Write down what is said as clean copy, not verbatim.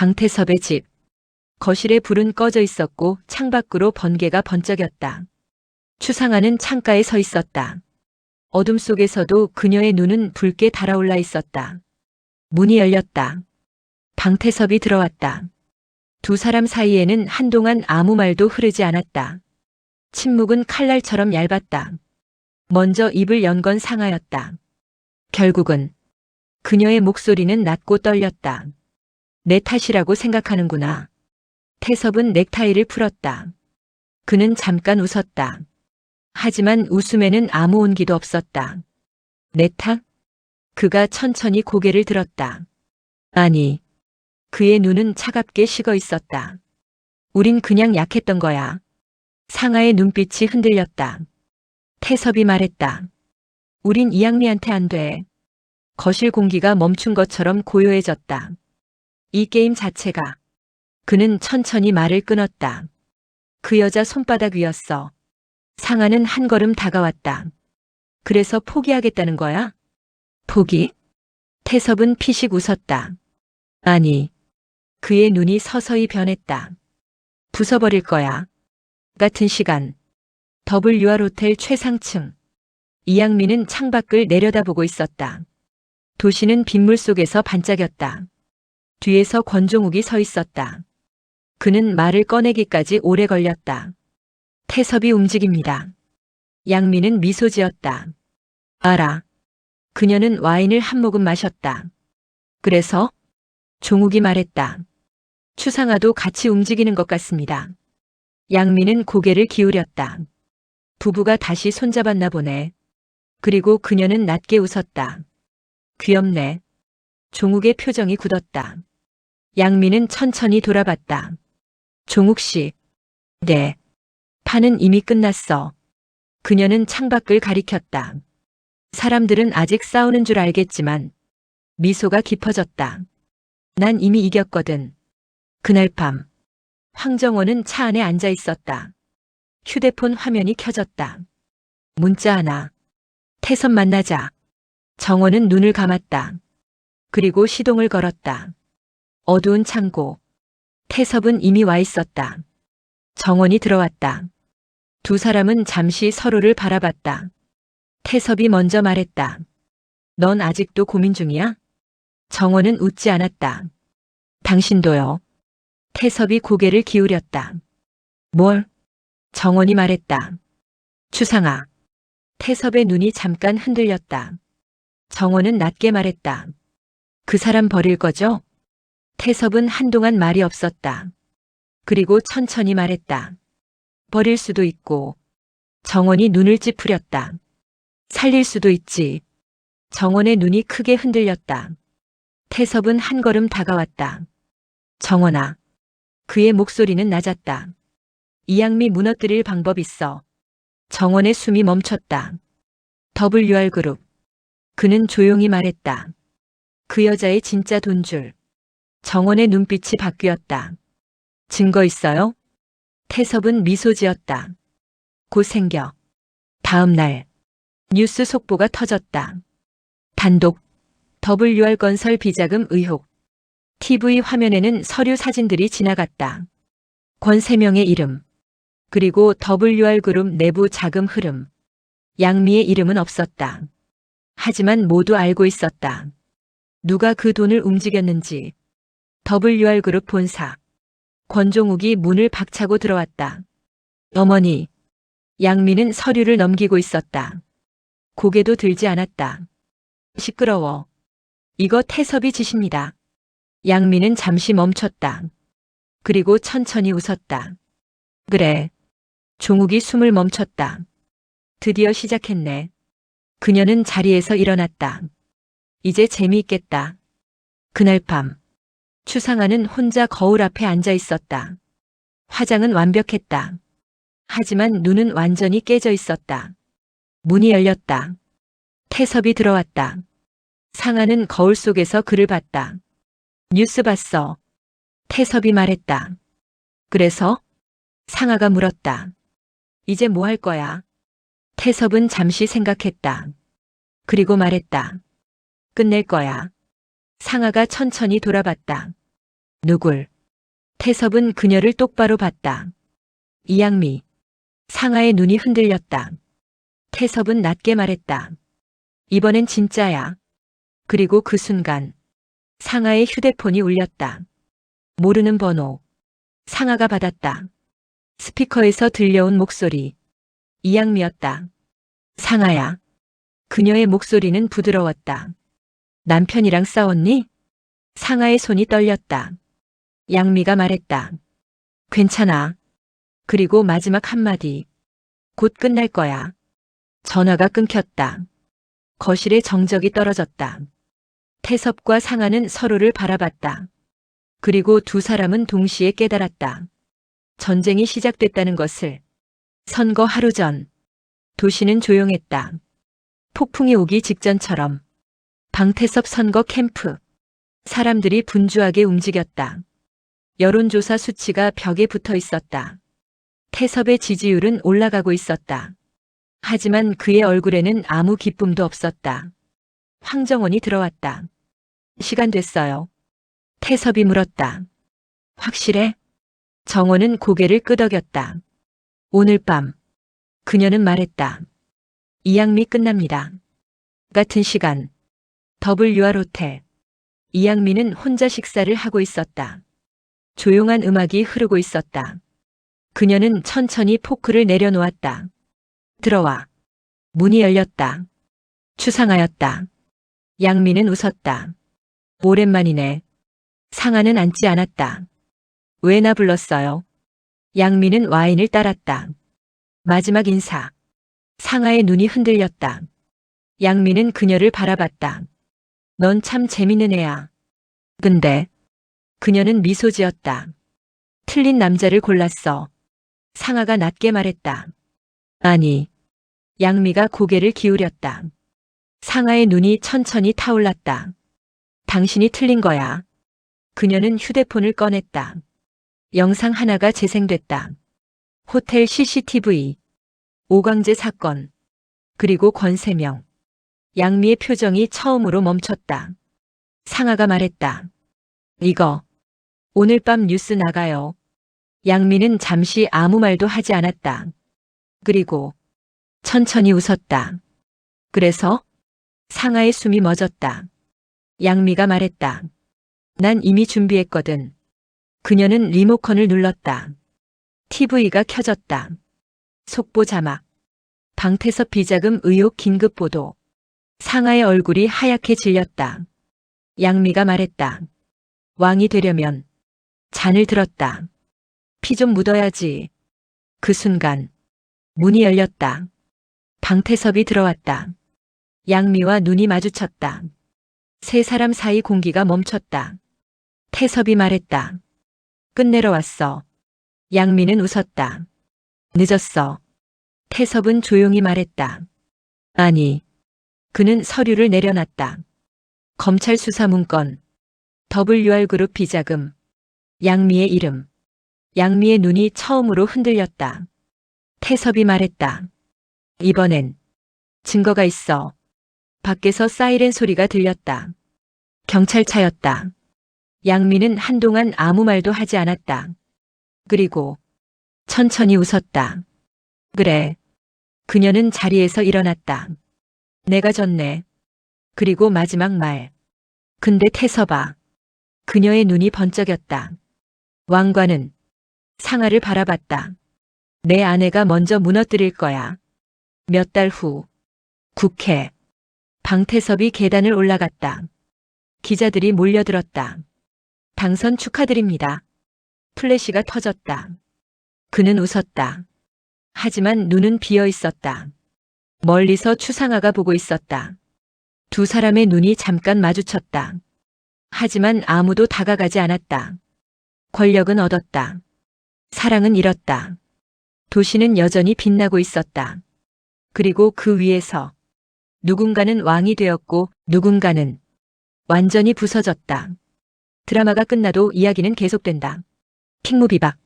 방태섭의 집. 거실에 불은 꺼져 있었고 창밖으로 번개가 번쩍였다. 추상아는 창가에 서 있었다. 어둠 속에서도 그녀의 눈은 붉게 달아올라 있었다. 문이 열렸다. 방태섭이 들어왔다. 두 사람 사이에는 한동안 아무 말도 흐르지 않았다. 침묵은 칼날처럼 얇았다. 먼저 입을 연 건 상아였다. 결국은 그녀의 목소리는 낮고 떨렸다. 내 탓이라고 생각하는구나. 태섭은 넥타이를 풀었다. 그는 잠깐 웃었다. 하지만 웃음에는 아무 온기도 없었다. 내 탓? 그가 천천히 고개를 들었다. 아니. 그의 눈은 차갑게 식어 있었다. 우린 그냥 약했던 거야. 상아의 눈빛이 흔들렸다. 태섭이 말했다. 우린 이양미한테 안 돼. 거실 공기가 멈춘 것처럼 고요해졌다. 이 게임 자체가. 그는 천천히 말을 끊었다. 그 여자 손바닥 위였어. 상아는 한 걸음 다가왔다. 그래서 포기하겠다는 거야? 포기? 태섭은 피식 웃었다. 아니. 그의 눈이 서서히 변했다. 부숴버릴 거야. 같은 시간. WR 호텔 최상층. 이양미는 창밖을 내려다보고 있었다. 도시는 빗물 속에서 반짝였다. 뒤에서 권종욱이 서 있었다. 그는 말을 꺼내기까지 오래 걸렸다. 태섭이 움직입니다. 양미는 미소 지었다. 알아. 그녀는 와인을 한 모금 마셨다. 그래서? 종욱이 말했다. 추상아도 같이 움직이는 것 같습니다. 양미는 고개를 기울였다. 부부가 다시 손잡았나 보네. 그리고 그녀는 낮게 웃었다. 귀엽네. 종욱의 표정이 굳었다. 양미는 천천히 돌아봤다. 종욱 씨. 네. 판은 이미 끝났어. 그녀는 창밖을 가리켰다. 사람들은 아직 싸우는 줄 알겠지만 미소가 깊어졌다. 난 이미 이겼거든. 그날 밤 황정원은 차 안에 앉아 있었다. 휴대폰 화면이 켜졌다. 문자 하나. 태섭 만나자. 정원은 눈을 감았다. 그리고 시동을 걸었다. 어두운 창고. 태섭은 이미 와 있었다. 정원이 들어왔다. 두 사람은 잠시 서로를 바라봤다. 태섭이 먼저 말했다. 넌 아직도 고민 중이야? 정원은 웃지 않았다. 당신도요. 태섭이 고개를 기울였다. 뭘? 정원이 말했다. 추상아. 태섭의 눈이 잠깐 흔들렸다. 정원은 낮게 말했다. 그 사람 버릴 거죠? 태섭은 한동안 말이 없었다. 그리고 천천히 말했다. 버릴 수도 있고. 정원이 눈을 찌푸렸다. 살릴 수도 있지. 정원의 눈이 크게 흔들렸다. 태섭은 한 걸음 다가왔다. 정원아. 그의 목소리는 낮았다. 이양미 무너뜨릴 방법 있어. 정원의 숨이 멈췄다. WR 그룹. 그는 조용히 말했다. 그 여자의 진짜 돈줄. 정원의 눈빛이 바뀌었다. 증거 있어요? 태섭은 미소 지었다. 곧 생겨. 다음 날. 뉴스 속보가 터졌다. 단독. WR 건설 비자금 의혹. TV 화면에는 서류 사진들이 지나갔다. 권 3명의 이름. 그리고 WR 그룹 내부 자금 흐름. 양미의 이름은 없었다. 하지만 모두 알고 있었다. 누가 그 돈을 움직였는지. WR 그룹 본사. 권종욱이 문을 박차고 들어왔다. 어머니. 양미는 서류를 넘기고 있었다. 고개도 들지 않았다. 시끄러워. 이거 태섭이 짓입니다. 양미는 잠시 멈췄다. 그리고 천천히 웃었다. 그래. 종욱이 숨을 멈췄다. 드디어 시작했네. 그녀는 자리에서 일어났다. 이제 재미있겠다. 그날 밤. 추상아는 혼자 거울 앞에 앉아 있었다. 화장은 완벽했다. 하지만 눈은 완전히 깨져 있었다. 문이 열렸다. 태섭이 들어왔다. 상아는 거울 속에서 그를 봤다. 뉴스 봤어. 태섭이 말했다. 그래서? 상아가 물었다. 이제 뭐 할 거야? 태섭은 잠시 생각했다. 그리고 말했다. 끝낼 거야. 상아가 천천히 돌아봤다. 누굴? 태섭은 그녀를 똑바로 봤다. 이양미. 상아의 눈이 흔들렸다. 태섭은 낮게 말했다. 이번엔 진짜야. 그리고 그 순간 상아의 휴대폰이 울렸다. 모르는 번호. 상아가 받았다. 스피커에서 들려온 목소리. 이양미였다. 상아야. 그녀의 목소리는 부드러웠다. 남편이랑 싸웠니? 상아의 손이 떨렸다. 양미가 말했다. 괜찮아. 그리고 마지막 한마디. 곧 끝날 거야. 전화가 끊겼다. 거실에 정적이 떨어졌다. 태섭과 상아는 서로를 바라봤다. 그리고 두 사람은 동시에 깨달았다. 전쟁이 시작됐다는 것을. 선거 하루 전. 도시는 조용했다. 폭풍이 오기 직전처럼. 방태섭 선거 캠프. 사람들이 분주하게 움직였다. 여론조사 수치가 벽에 붙어 있었다. 태섭의 지지율은 올라가고 있었다. 하지만 그의 얼굴에는 아무 기쁨도 없었다. 황정원이 들어왔다. 시간 됐어요. 태섭이 물었다. 확실해? 정원은 고개를 끄덕였다. 오늘 밤. 그녀는 말했다. 이양미 끝납니다. 같은 시간. WR 호텔. 이양미는 혼자 식사를 하고 있었다. 조용한 음악이 흐르고 있었다. 그녀는 천천히 포크를 내려놓았다. 들어와. 문이 열렸다. 추상하였다. 양미는 웃었다. 오랜만이네. 상아는 앉지 않았다. 왜 나 불렀어요? 양미는 와인을 따랐다. 마지막 인사. 상아의 눈이 흔들렸다. 양미는 그녀를 바라봤다. 넌 참 재밌는 애야. 근데 그녀는 미소 지었다. 틀린 남자를 골랐어. 상아가 낮게 말했다. 아니. 양미가 고개를 기울였다. 상아의 눈이 천천히 타올랐다. 당신이 틀린 거야. 그녀는 휴대폰을 꺼냈다. 영상 하나가 재생됐다. 호텔 CCTV. 오광재 사건. 그리고 권세명. 양미의 표정이 처음으로 멈췄다. 상아가 말했다. 이거. 오늘 밤 뉴스 나가요. 양미는 잠시 아무 말도 하지 않았다. 그리고 천천히 웃었다. 그래서? 상아의 숨이 멎었다. 양미가 말했다. 난 이미 준비했거든. 그녀는 리모컨을 눌렀다. TV가 켜졌다. 속보 자막. 방태섭 비자금 의혹 긴급 보도. 상아의 얼굴이 하얗게 질렸다. 양미가 말했다. 왕이 되려면 잔을 들었다. 피 좀 묻어야지. 그 순간 문이 열렸다. 방태섭이 들어왔다. 양미와 눈이 마주쳤다. 세 사람 사이 공기가 멈췄다. 태섭이 말했다. 끝내러 왔어. 양미는 웃었다. 늦었어. 태섭은 조용히 말했다. 아니. 그는 서류를 내려놨다. 검찰 수사 문건. WR그룹 비자금. 양미의 이름. 양미의 눈이 처음으로 흔들렸다. 태섭이 말했다. 이번엔 증거가 있어. 밖에서 사이렌 소리가 들렸다. 경찰차였다. 양미는 한동안 아무 말도 하지 않았다. 그리고 천천히 웃었다. 그래. 그녀는 자리에서 일어났다. 내가 졌네. 그리고 마지막 말. 근데 태섭아. 그녀의 눈이 번쩍였다. 왕관은 상아를 바라봤다. 내 아내가 먼저 무너뜨릴 거야. 몇 달 후. 국회. 방태섭이 계단을 올라갔다. 기자들이 몰려들었다. 당선 축하드립니다. 플래시가 터졌다. 그는 웃었다. 하지만 눈은 비어 있었다. 멀리서 추상아가 보고 있었다. 두 사람의 눈이 잠깐 마주쳤다. 하지만 아무도 다가가지 않았다. 권력은 얻었다. 사랑은 잃었다. 도시는 여전히 빛나고 있었다. 그리고 그 위에서 누군가는 왕이 되었고 누군가는 완전히 부서졌다. 드라마가 끝나도 이야기는 계속된다. 킹무비박.